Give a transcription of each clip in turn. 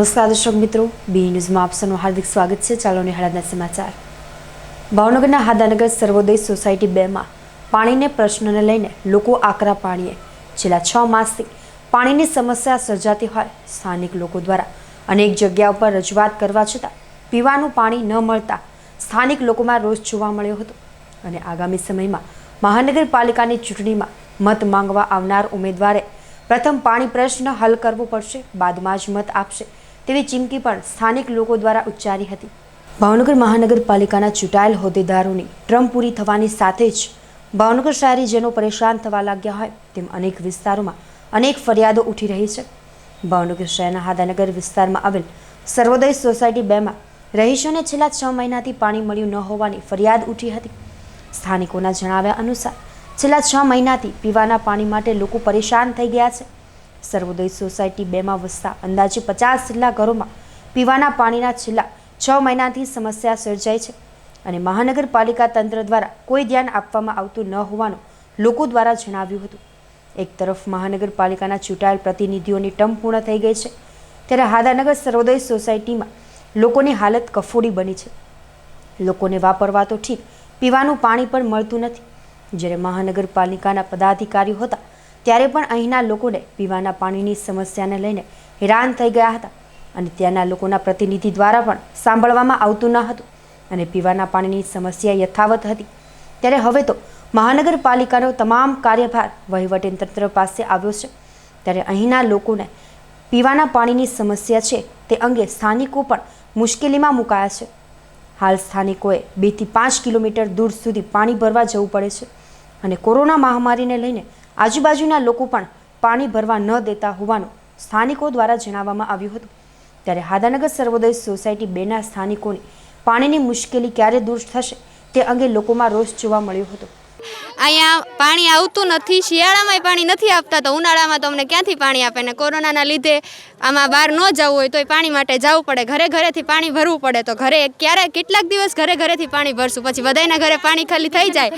નમસ્કાર દર્શક મિત્રો, બી ન્યૂઝમાં આપ સૌનું હાર્દિક સ્વાગત છે। ચાલો નિહાળના સમાચાર। ભાવનગરના હાદાનગર સર્વોદય સોસાયટી 2માં પાણીને પ્રશ્નને લઈને લોકો આકરા પાણીએ છેલ્લા 6 માસથી પાણીની સમસ્યા સર્જાતી હોય સ્થાનિક લોકો દ્વારા અનેક જગ્યાઓ પર રજૂઆત કરવા છતાં પીવાનું પાણી ન મળતા સ્થાનિક લોકોમાં રોષ જોવા મળ્યો હતો અને આગામી સમયમાં મહાનગરપાલિકાની ચૂંટણીમાં મત માંગવા આવનાર ઉમેદવારે પ્રથમ પાણી પ્રશ્ન હલ કરવો પડશે, બાદમાં જ મત આપશે તેવી ચીમકી પણ સ્થાનિક લોકો દ્વારા ઉચ્ચારી હતી। ભાવનગર મહાનગરપાલિકાના ચૂંટાયેલ હોદ્દેદારોની ટર્મ પૂરી થવાની સાથે જ ભાવનગર શહેરીજનો પરેશાન થવા લાગ્યા હોય તેમ અનેક વિસ્તારોમાં અનેક ફરિયાદો ઉઠી રહી છે। ભાવનગર શહેરના હાદાનગર વિસ્તારમાં આવેલ સર્વોદય સોસાયટી 2માં રહીશોને છેલ્લા 6 મહિનાથી પાણી મળ્યું ન હોવાની ફરિયાદ ઉઠી હતી। સ્થાનિકોના જણાવ્યા અનુસાર છેલ્લા 6 મહિનાથી પીવાના પાણી માટે લોકો પરેશાન થઈ ગયા છે। સર્વોદય સોસાયટી 2માં વસતા અંદાજે 50 જેટલા ઘરોમાં પીવાના પાણીના છેલ્લા 6 મહિનાથી સમસ્યા સર્જાઈ છે અને મહાનગરપાલિકા તંત્ર દ્વારા કોઈ ધ્યાન આપવામાં આવતું ન હોવાનું લોકો દ્વારા જણાવ્યું હતું। એક તરફ મહાનગરપાલિકાના ચૂંટાયેલ પ્રતિનિધિઓની ટર્મ પૂર્ણ થઈ ગઈ છે, ત્યારે હાદાનગર સર્વોદય સોસાયટીમાં લોકોની હાલત કફોડી બની છે। લોકોને વાપરવા તો ઠીક, પીવાનું પાણી પણ મળતું નથી। જ્યારે મહાનગરપાલિકાના પદાધિકારીઓ હતા ત્યારે પણ અહીંના લોકોને પીવાના પાણીની સમસ્યાને લઈને હેરાન થઈ ગયા હતા અને ત્યાંના લોકોના પ્રતિનિધિ દ્વારા પણ સાંભળવામાં આવતું ન હતું અને પીવાના પાણીની સમસ્યા યથાવત હતી। ત્યારે હવે તો મહાનગરપાલિકાનો તમામ કાર્યભાર વહીવટીતંત્ર પાસે આવ્યો છે, ત્યારે અહીંના લોકોને પીવાના પાણીની સમસ્યા છે તે અંગે સ્થાનિકો પણ મુશ્કેલીમાં મુકાયા છે। હાલ સ્થાનિકોએ 2 થી 5 કિલોમીટર દૂર સુધી પાણી ભરવા જવું પડે છે અને કોરોના મહામારીને લઈને આજુબાજુના લોકો પણ પાણી ભરવા ન દેતા હોવાનું સ્થાનિકો દ્વારા જણાવવામાં આવ્યું હતું। ત્યારે હાદાનગર સર્વોદય સોસાયટી 2ના સ્થાનિકોની પાણીની મુશ્કેલી ક્યારે દૂર થશે તે અંગે લોકોમાં રોષ જોવા મળ્યો હતો। અહીંયા પાણી આવતું નથી, શિયાળામાં પાણી નથી આપતા તો ઉનાળામાં તો અમને ક્યાંથી પાણી આપે ને કોરોનાના લીધે આમાં બહાર ન જવું હોય તોય પાણી માટે જવું પડે, ઘરેથી પાણી ભરવું પડે તો ઘરે કેટલાક દિવસ ઘરેથી પાણી ભરશું, પછી બધાના ઘરે પાણી ખાલી થઈ જાય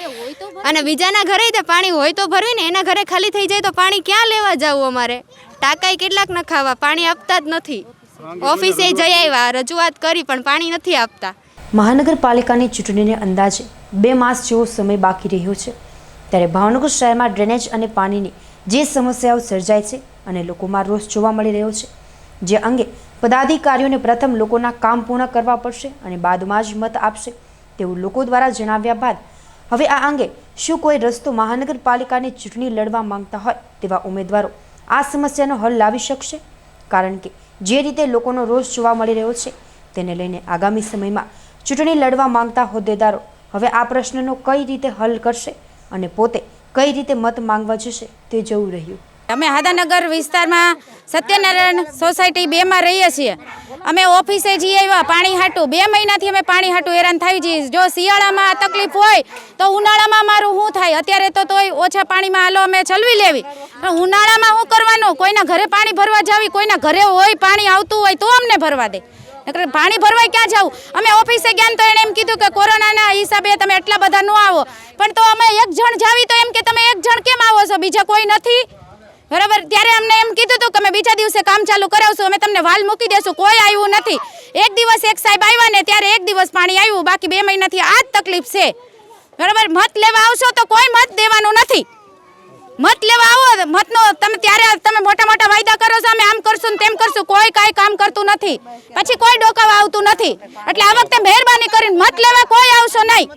અને બીજાના ઘરે તે પાણી હોય તો ભરવી ને, એના ઘરે ખાલી થઈ જાય તો પાણી ક્યાં લેવા જવું? અમારે ટાંકાઈ કેટલાક ન ખાવા, પાણી આપતા જ નથી। ઓફિસે જઈ આવ્યા, રજૂઆત કરી પણ પાણી નથી આપતા। મહાનગરપાલિકાની ચૂંટણીને અંદાજે 2 માસ જેવો સમય બાકી રહ્યો છે, ત્યારે ભાવનગર શહેરમાં ડ્રેનેજ અને પાણીની જે સમસ્યાઓ સર્જાય છે અને લોકોમાં રોષ જોવા મળી રહ્યો છે, જે અંગે પદાધિકારીઓને પ્રથમ લોકોના કામ પૂર્ણ કરવા પડશે અને બાદમાં જ મત આપશે તેવું લોકો દ્વારા જણાવ્યા બાદ હવે આ અંગે શું કોઈ રસ્તો મહાનગરપાલિકાની ચૂંટણી લડવા માંગતા હોય તેવા ઉમેદવારો આ સમસ્યાનો હલ લાવી શકશે? કારણ કે જે રીતે લોકોનો રોષ જોવા મળી રહ્યો છે તેને લઈને આગામી સમયમાં ચૂંટણી લડવા માંગતા હોદ્દેદારો હવે આ પ્રશ્નનો કઈ રીતે હલ કરશે અને પોતે કઈ રીતે મત માંગવા જશે તે જોવું રહ્યું। અમે હાદાનગર વિસ્તારમાં સત્યનારાયણ સોસાયટી 2માં રહીએ છીએ। અમે ઓફિસે જઈએ આવ્યા પાણી હાટું, 2 મહિનાથી અમે પાણી હાટું હેરાન થઈ જઈએ। જો શિયાળામાં આ તકલીફ હોય તો ઉનાળામાં મારું શું થાય? અત્યારે તો તોય ઓછા પાણીમાં હાલો અમે ચલવી લેવી, પણ ઉનાળામાં શું કરવાનું? કોઈના ઘરે પાણી ભરવા જાવી, કોઈના ઘરે હોય પાણી આવતું હોય તો અમને ભરવા દે, પાણી ભરવા ક્યાં જવું? અમે ઓફિસે ગયા તો એને એમ કીધું કે કોરોનાના હિસાબે તમે એટલા બધા ન આવો, પણ તો અમે 1 જણ જાવી તો એમ કે તમે 1 જણ કેમ આવો છો, બીજા કોઈ નથી? બરાબર, ત્યારે અમને એમ કીધું હતું કે અમે બીજા દિવસે કામ ચાલુ કરાવશું, અમે તમને વાલ મૂકી દેશું, કોઈ આવ્યું નથી। એક દિવસ એક સાહેબ આવ્યા ને ત્યારે 1 દિવસ પાણી આવ્યું, બાકી 2 મહિનાથી આ જ તકલીફ છે। બરાબર, મત લેવા આવશો તો કોઈ મત દેવાનું નથી। મત લેવા આવો મતનો તમે ત્યારે તમે મોટા મોટા વાયદા કરો છો, અમે આમ કરશું ને તેમ કરશું, કોઈ કાંઈ કામ કરતું નથી, પછી કોઈ ડોકાવા આવતું નથી। એટલે આ વખતે મહેરબાની કરીને મત લેવા કોઈ આવશો નહીં।